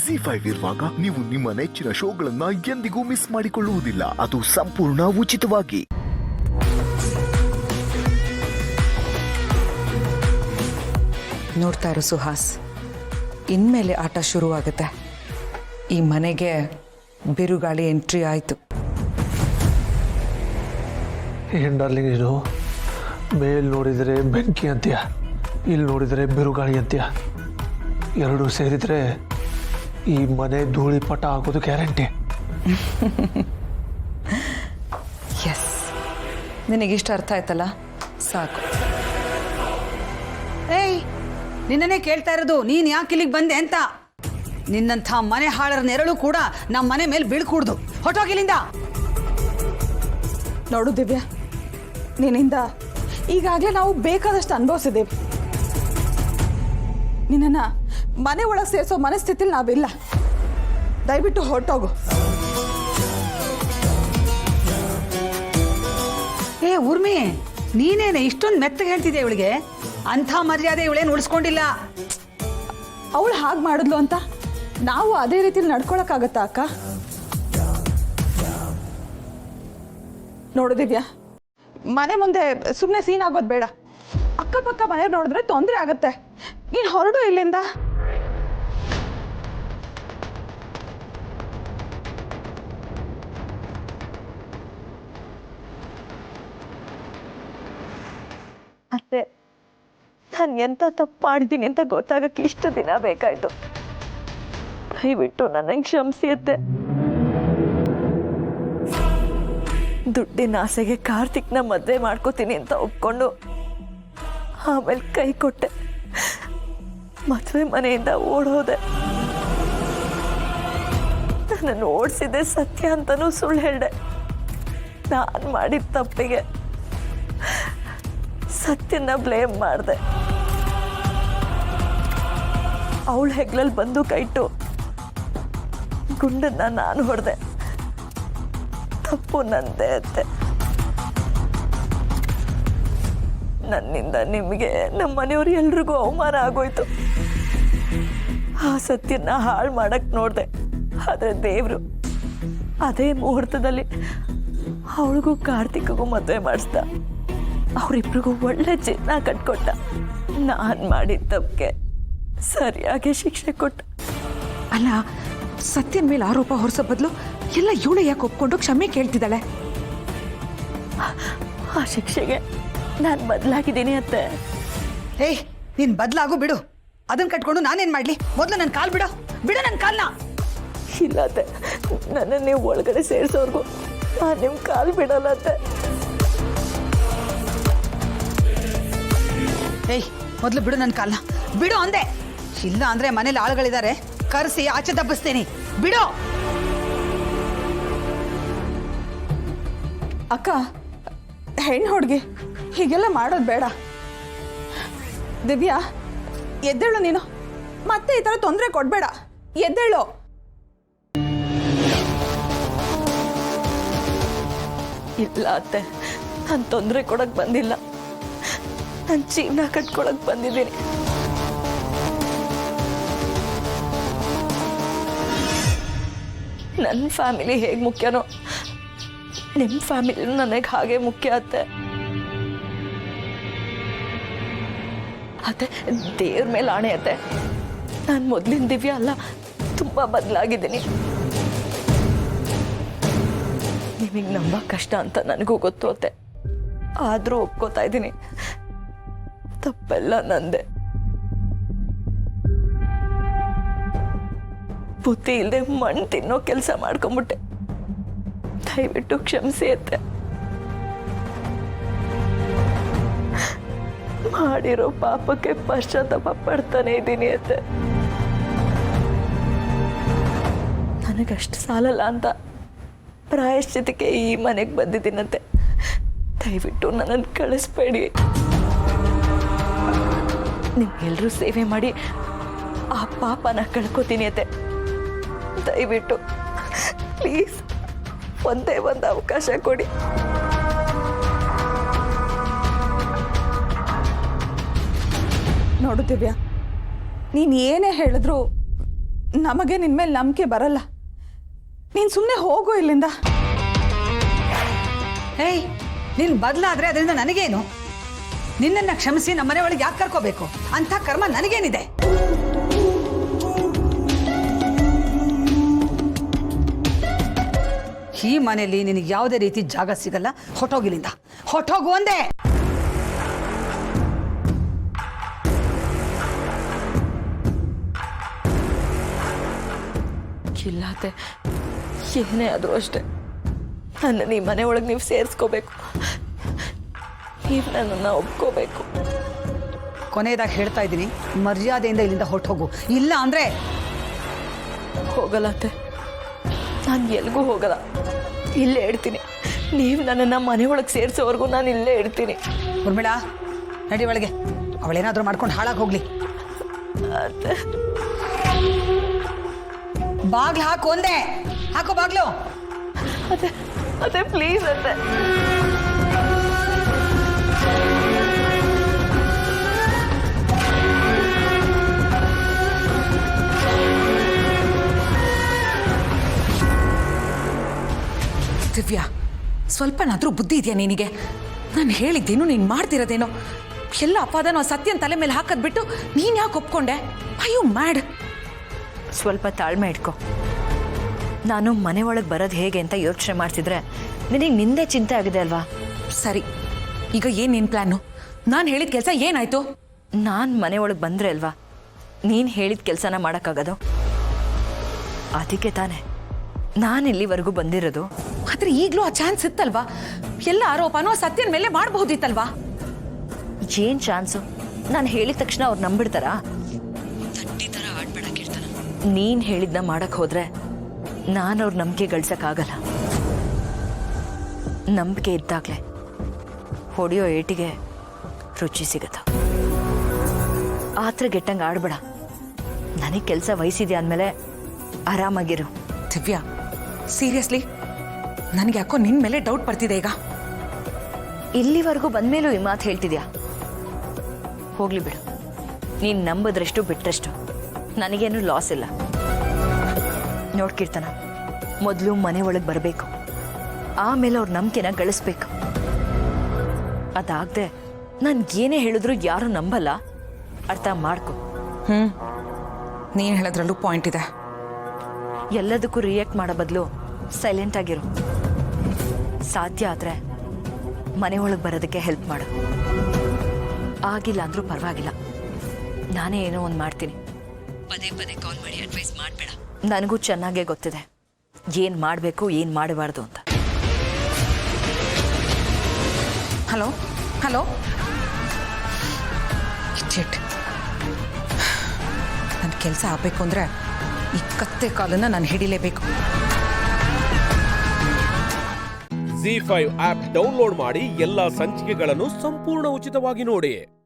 ಜಿ5 ಇರುವಾಗ ನೀವು ನಿಮ್ಮ ನೆಚ್ಚಿನ ಶೋಗಳನ್ನ ಎಂದಿಗೂ ಮಿಸ್ ಮಾಡಿಕೊಳ್ಳುವುದಿಲ್ಲ. ಅದು ಸಂಪೂರ್ಣ ಉಚಿತವಾಗಿ. ನೋಡ್ತಾ ಇರು ಸುಹಾಸ್, ಇನ್ಮೇಲೆ ಆಟ ಶುರುವಾಗುತ್ತೆ. ಈ ಮನೆಗೆ ಬಿರುಗಾಳಿ ಎಂಟ್ರಿ ಆಯಿತು. ಏನು ಡಾರ್ಲಿಂಗ್, ಇದು ಮೇಲ್ ನೋಡಿದರೆ ಬೆಂಕಿ ಅಂತೀಯ, ಇಲ್ಲಿ ನೋಡಿದರೆ ಬಿರುಗಾಳಿ ಅಂತೀಯ. ಎರಡೂ ಸೇರಿದರೆ ಈ ಮನೆ ಧೂಳಿಪಟ ಆಗೋದು ಗ್ಯಾರಂಟಿ. ಎಸ್, ನಿನಗಿಷ್ಟ ಅರ್ಥ ಆಯ್ತಲ್ಲ, ಸಾಕು. ಏಯ್, ನಿನ್ನನ್ನೇ ಕೇಳ್ತಾ ಇರೋದು, ನೀನು ಯಾಕೆ ಇಲ್ಲಿಗೆ ಬಂದೆ ಅಂತ. ನಿನ್ನಂಥ ಮನೆ ಹಾಳರ ನೆರಳು ಕೂಡ ನಮ್ಮ ಮನೆ ಮೇಲೆ ಬೀಳ್ಕೂಡ್ದು. ಹೊಟ್ಟೋಗಿಲ್ಲಿಂದ. ನೋಡು ದಿವ್ಯಾ, ನಿನ್ನಿಂದ ಈಗಾಗಲೇ ನಾವು ಬೇಕಾದಷ್ಟು ಅನುಭವಿಸಿದ್ದೇವೆ. ನಿನ್ನನ್ನು ಮನೆ ಒಳಗೆ ಸೇರಿಸೋ ಮನಸ್ಥಿತಿಲಿ ನಾವಿಲ್ಲ. ದಯವಿಟ್ಟು ಹೊರಟೋಗು. ಏ ಊರ್ಮಿ, ನೀನೇನೆ ಇಷ್ಟೊಂದು ಮೆತ್ತಗೆ ಹೇಳ್ತಿದ್ದೆ ಇವಳಿಗೆ? ಅಂಥ ಮರ್ಯಾದೆ ಇವಳೇನು ಉಳಿಸ್ಕೊಂಡಿಲ್ಲ. ಅವಳು ಹಾಗೆ ಮಾಡಿದ್ಲು ಅಂತ ನಾವು ಅದೇ ರೀತಿಲಿ ನಡ್ಕೊಳಕ್ಕಾಗತ್ತಾ ಅಕ್ಕ? ನೋಡು ದಿವ್ಯಾ, ಮನೆ ಮುಂದೆ ಸುಮ್ಮನೆ ಸೀನ್ ಆಗೋದು ಬೇಡ. ಅಕ್ಕಪಕ್ಕ ಮನೆ ನೋಡಿದ್ರೆ ತೊಂದರೆ ಆಗತ್ತೆ. ನೀನು ಹೊರಡು ಇಲ್ಲಿಂದ. ಅತ್ತೆ, ನಾನು ಎಂತ ತಪ್ಪು ಮಾಡಿದ್ದೀನಿ ಅಂತ ಗೊತ್ತಾಗಕ್ಕೆ ಇಷ್ಟು ದಿನ ಬೇಕಾಯ್ತು. ದಯವಿಟ್ಟು ನನಗೆ ಕ್ಷಮಿಸಿ ಅತ್ತೆ. ದುಡ್ಡಿನ ಆಸೆಗೆ ಕಾರ್ತಿಕ್ನ ಮದುವೆ ಮಾಡ್ಕೋತೀನಿ ಅಂತ ಒಪ್ಕೊಂಡು ಆಮೇಲೆ ಕೈ ಕೊಟ್ಟೆ. ಮದುವೆ ಮನೆಯಿಂದ ಓಡೋದೆ. ನನ್ನನ್ನು ಓಡಿಸಿದೆ ಸತ್ಯ ಅಂತನೂ ಸುಳ್ಳು ಹೇಳ್ದೆ. ನಾನು ಮಾಡಿದ ತಪ್ಪಿಗೆ ಸತ್ಯನ ಬ್ಲೇಮ್ ಮಾಡಿದೆ. ಅವಳ ಹೆಗ್ಲಲ್ಲಿ ಬಂದು ಕೈಟ್ಟು ಗುಂಡನ್ನ ನಾನು ಹೊಡೆದೆ. ತಪ್ಪು ನಂದೇ ಅತ್ತೆ. ನನ್ನಿಂದ ನಿಮಗೆ, ನಮ್ಮ ಮನೆಯವ್ರು ಎಲ್ರಿಗೂ ಅವಮಾನ ಆಗೋಯ್ತು. ಆ ಸತ್ಯನ ಹಾಳು ಮಾಡಕ್ ನೋಡ್ದೆ. ಆದ್ರೆ ದೇವ್ರು ಅದೇ ಮುಹೂರ್ತದಲ್ಲಿ ಅವಳಿಗೂ ಕಾರ್ತಿಕ್ಗೂ ಮದುವೆ ಮಾಡಿಸ್ದ. ಅವರಿಬ್ರಿಗೂ ಒಳ್ಳೆ ಚಿನ್ನ ಕಟ್ಕೊಟ್ಟ. ನಾನು ಮಾಡಿದ ತಪ್ಪಿಗೆ ಸರಿಯಾಗಿ ಶಿಕ್ಷೆ ಕೊಟ್ಟ. ಅಲ್ಲ, ಸತ್ಯನ ಮೇಲೆ ಆರೋಪ ಹೊರಿಸೋ ಬದಲು ಎಲ್ಲ ಇವಳು ಯಾಕೆ ಒಪ್ಕೊಂಡು ಕ್ಷಮೆ ಕೇಳ್ತಿದ್ದಾಳೆ? ಆ ಶಿಕ್ಷೆಗೆ ನಾನು ಬದಲಾಗಿದ್ದೀನಿ ಅತ್ತೆ. ಏಯ್, ನೀನು ಬದಲಾಗು ಬಿಡು. ಅದನ್ನ ಕಟ್ಕೊಂಡು ನಾನೇನು ಮಾಡಲಿ? ಮೊದಲು ನನ್ನ ಕಾಲು ಬಿಡು. ಬಿಡು ನನ್ನ ಕಾಲನ್ನ. ಇಲ್ಲ ಅತ್ತೆ, ನನ್ನ ನೀವು ಒಳಗಡೆ ಸೇರಿಸೋರ್ಗು ನಾನು ನಿಮ್ಮ ಕಾಲು ಬಿಡಲ್ಲ ಅತ್ತೆ. ಏಯ್, ಮೊದಲು ಬಿಡು ನನ್ನ ಕಾಲನ್ನ. ಬಿಡು ಅಂದೆ. ಇಲ್ಲ ಅಂದ್ರೆ ಮನೇಲಿ ಆಳುಗಳಿದ್ದಾರೆ, ಕರೆಸಿ ಆಚೆ ದಬ್ಬಿಸ್ತೀನಿ. ಬಿಡು. ಅಕ್ಕ, ಹೆಣ್ಣು ಹುಡುಗಿ ಹೀಗೆಲ್ಲ ಮಾಡೋದು ಬೇಡ. ದಿವ್ಯಾ, ಎದ್ದೇಳು ನೀನು. ಮತ್ತೆ ಈ ಥರ ತೊಂದರೆ ಕೊಡಬೇಡ. ಎದ್ದೇಳು. ಇಲ್ಲ ಅತ್ತೆ, ನಾನು ತೊಂದರೆ ಕೊಡಕ್ಕೆ ಬಂದಿಲ್ಲ. ನನ್ನ ಜೀವನ ಕಟ್ಕೊಳಕ್ಕೆ ಬಂದಿದ್ದೀನಿ. ನನ್ನ ಫ್ಯಾಮಿಲಿ ಹೇಗೆ ಮುಖ್ಯನೋ ನಿಮ್ಮ ಫ್ಯಾಮಿಲಿನೂ ನನಗೆ ಹಾಗೆ ಮುಖ್ಯ ಅತ್ತೆ. ಅತ್ತೆ, ದೇವ್ರ ಮೇಲೆ ಆಣೆ ಅತ್ತೆ, ನಾನು ಮೊದಲಿನ ದಿವ್ಯ ಅಲ್ಲ, ತುಂಬ ಬದಲಾಗಿದ್ದೀನಿ. ನಿಮಗೆ ನಂಬ ಕಷ್ಟ ಅಂತ ನನಗೂ ಗೊತ್ತು ಅತ್ತೆ. ಆದರೂ ಒಪ್ಕೋತಾ ಇದ್ದೀನಿ, ತಪ್ಪೆಲ್ಲ ನಂದೆ. ಬುದ್ಧಿ ಇಲ್ಲದೆ ಮಣ್ಣು ತಿನ್ನೋ ಕೆಲಸ ಮಾಡ್ಕೊಂಬಿಟ್ಟೆ. ದಯವಿಟ್ಟು ಕ್ಷಮಿಸಿ ಅತ್ತೆ. ಮಾಡಿರೋ ಪಾಪಕ್ಕೆ ಪಶ್ಚಾತ್ತಾಪ ಪಡ್ತಾನೆ ಇದ್ದೀನಿ ಅತ್ತೆ. ನನಗಷ್ಟು ಸಾಲಲ್ಲ ಅಂತ ಪ್ರಾಯಶ್ಚಿತಕ್ಕೆ ಈ ಮನೆಗೆ ಬಂದಿದ್ದೀನಂತೆ. ದಯವಿಟ್ಟು ನನ್ನನ್ನು ಕಳಿಸ್ಬೇಡಿ. ನಿಮ್ಗೆಲ್ಲರೂ ಸೇವೆ ಮಾಡಿ ಆ ಪಾಪನ ಕಳ್ಕೊತೀನಿ ಅತ್ತೆ. ದಯವಿಟ್ಟು ಪ್ಲೀಸ್ ಒಂದೇ ಒಂದು ಅವಕಾಶ ಕೊಡಿ. ನೋಡು ದಿವ್ಯಾ, ನೀನು ಏನೇ ಹೇಳಿದ್ರು ನಮಗೆ ನಿನ್ನ ಮೇಲೆ ನಂಬಿಕೆ ಬರಲ್ಲ. ನೀನು ಸುಮ್ಮನೆ ಹೋಗು ಇಲ್ಲಿಂದ. ಹೇಯ್, ನೀನು ಬದಲಾದ್ರೆ ಅದರಿಂದ ನನಗೇನು? ನಿನ್ನನ್ನು ಕ್ಷಮಿಸಿ ನಮ್ಮನೆ ಒಳಗೆ ಯಾಕೆ ಕರ್ಕೋಬೇಕು? ಅಂಥ ಕರ್ಮ ನನಗೇನಿದೆ? ಈ ಮನೆಯಲ್ಲಿ ನಿನಗೆ ಯಾವುದೇ ರೀತಿ ಜಾಗ ಸಿಗಲ್ಲ. ಹೊಟ್ಟೋಗಿಲಿಂದ, ಹೊಟ್ಟೋಗು ಒಂದೇ. ಇಲ್ಲಾತೆ ಏನೇ ಆದರೂ ಅಷ್ಟೆ ನನ್ನನ್ನು ಈ ಮನೆ ಒಳಗೆ ನೀವು ಸೇರಿಸ್ಕೋಬೇಕು. ನೀವು ನನ್ನನ್ನು ಒಪ್ಕೋಬೇಕು. ಕೊನೆಯದಾಗಿ ಹೇಳ್ತಾ ಇದ್ದೀನಿ, ಮರ್ಯಾದೆಯಿಂದ ಇಲ್ಲಿಂದ ಹೊಟ್ಟೋಗು. ಇಲ್ಲ ಅಂದ್ರೆ ಹೋಗಲ್ಲ ಅತ್ತೆ, ನಾನು ಎಲ್ಗೂ ಹೋಗಲ್ಲ. ಇಲ್ಲೇ ಇಡ್ತೀನಿ. ನೀವು ನನ್ನನ್ನು ಮನೆ ಒಳಗೆ ಸೇರಿಸೋವರೆಗೂ ನಾನು ಇಲ್ಲೇ ಇಡ್ತೀನಿ. ಉರ್ಮಿಳಾ, ನಡಿ ಒಳಗೆ. ಅವಳೇನಾದರೂ ಮಾಡ್ಕೊಂಡು ಹಾಳಾಗಿ ಹೋಗ್ಲಿ. ಅತ್ತೆ ಬಾಗ್ಲು ಹಾಕು ಒಂದೇ. ಹಾಕು ಬಾಗ್ಲು. ಅತ್ತೆ ಅತ್ತೆ ಪ್ಲೀಸ್ ಅತ್ತೆ. ದಿವ್ಯಾ, ಸ್ವಲ್ಪನಾದರೂ ಬುದ್ಧಿ ಇದೆಯಾ ನಿನಗೆ? ನಾನು ಹೇಳಿದ್ದೇನು ನೀನು ಮಾಡ್ತಿರೋದೇನೋ? ಎಲ್ಲ ಅಪಾದನೋ ಸತ್ಯನ ತಲೆ ಮೇಲೆ ಹಾಕದ್ ಬಿಟ್ಟು ನೀನು ಯಾಕೆ ಒಪ್ಕೊಂಡೆ? ಅಯ್ಯೋ ಮ್ಯಾಡ್. ಸ್ವಲ್ಪ ತಾಳ್ಮೆ ಇಟ್ಕೊ. ನಾನು ಮನೆ ಒಳಗೆ ಬರೋದು ಹೇಗೆ ಅಂತ ಯೋಚನೆ ಮಾಡ್ತಿದ್ರೆ ನಿನಗೆ ನಿಂದೇ ಚಿಂತೆ ಆಗಿದೆ ಅಲ್ವಾ? ಸರಿ, ಈಗ ಏನು ನಿನ್ನ ಪ್ಲ್ಯಾನು? ನಾನು ಹೇಳಿದ ಕೆಲಸ ಏನಾಯ್ತು? ನಾನು ಮನೆ ಒಳಗೆ ಬಂದರೆ ಅಲ್ವಾ ನೀನು ಹೇಳಿದ ಕೆಲಸನ ಮಾಡೋಕ್ಕಾಗೋದು? ಅದಕ್ಕೆ ತಾನೆ ನಾನು ಇಲ್ಲಿವರೆಗೂ ಬಂದಿರೋದು. ಆದರೆ ಈಗಲೂ ಆ ಚಾನ್ಸ್ ಇತ್ತಲ್ವಾ? ಎಲ್ಲ ಆರೋಪನೋ ಸತ್ಯನ ಮೇಲೆ ಮಾಡಬಹುದಿತ್ತಲ್ವಾ? ಏನು ಚಾನ್ಸು? ನಾನು ಹೇಳಿದ ತಕ್ಷಣ ಅವ್ರು ನಂಬಿಡ್ತಾರಾ? ನೀನು ಹೇಳಿದ್ನ ಮಾಡಕ್ಕೆ ಹೋದ್ರೆ ನಾನು ಅವ್ರ ನಂಬಿಕೆ ಗಳಿಸೋಕ್ಕಾಗಲ್ಲ. ನಂಬಿಕೆ ಇದ್ದಾಗಲೇ ಹೊಡೆಯೋ ಏಟಿಗೆ ರುಚಿ ಸಿಗತ್ತ. ಆತ್ರ ಗೆಟ್ಟಂಗೆ ಆಡ್ಬೇಡ. ನನಗೆ ಕೆಲಸ ವಹಿಸಿದ್ಯಾ ಅಂದಮೇಲೆ ಆರಾಮಾಗಿರು. ದಿವ್ಯಾ, ಸೀರಿಯಸ್ಲಿ ನನಗೆ ಯಾಕೋ ನಿನ್ನ ಮೇಲೆ ಡೌಟ್ ಬರ್ತಿದೆ ಈಗ. ಇಲ್ಲಿವರೆಗೂ ಬಂದ್ಮೇಲೂ ಈ ಮಾತು ಹೇಳ್ತಿದ್ಯಾ? ಹೋಗ್ಲಿ ಬಿಡು. ನೀನು ನಂಬಿದ್ರಷ್ಟು ಬಿಟ್ಟರಷ್ಟು ನನಗೇನು ಲಾಸ್ ಇಲ್ಲ. ನೋಡ್ಕಿರ್ತಾನ, ಮೊದಲು ಮನೆ ಒಳಗೆ ಬರಬೇಕು, ಆಮೇಲೆ ಅವ್ರ ನಂಬಿಕೆನ ಗಳಿಸ್ಬೇಕು. ಅದಾಗದೆ ನನ್ಗೇನೇ ಹೇಳಿದ್ರು ಯಾರು ನಂಬಲ್ಲ. ಅರ್ಥ ಮಾಡ್ಕೊ. ನೀನು ಹೇಳೋದ್ರಲ್ಲೂ ಪಾಯಿಂಟ್ ಇದೆ. ಎಲ್ಲದಕ್ಕೂ ರಿಯಾಕ್ಟ್ ಮಾಡೋ ಬದಲು ಸೈಲೆಂಟ್ ಆಗಿರು. ಸಾಧ್ಯ ಆದರೆ ಮನೆ ಒಳಗೆ ಬರೋದಕ್ಕೆ ಹೆಲ್ಪ್ ಮಾಡು. ಆಗಿಲ್ಲ ಅಂದ್ರೂ ಪರವಾಗಿಲ್ಲ, ನಾನೇ ಏನೋ ಒಂದು ಮಾಡ್ತೀನಿ. ಪದೇ ಪದೇ ಕಾಲ್ ಮಾಡಿ ಅಡ್ವೈಸ್ ಮಾಡಬೇಡ. ನನಗೂ ಚೆನ್ನಾಗೇ ಗೊತ್ತಿದೆ ಏನು ಮಾಡಬೇಕು ಏನು ಮಾಡಬಾರ್ದು ಅಂತ. ಹಲೋ ಹಲೋ, ಇಟ್ ನನ್ನ ಕೆಲಸ ಆಗಬೇಕು ಅಂದರೆ ಈ ಕತ್ತೆ ಕಾಲನ್ನು ನಾನು ಹಿಡಿಲೇಬೇಕು. ZEE5 ಆಪ್ ಡೌನ್ಲೋಡ್ ಮಾಡಿ ಎಲ್ಲಾ ಸಂಚಿಕೆಗಳನ್ನು ಸಂಪೂರ್ಣ ಉಚಿತವಾಗಿ ನೋಡಿ.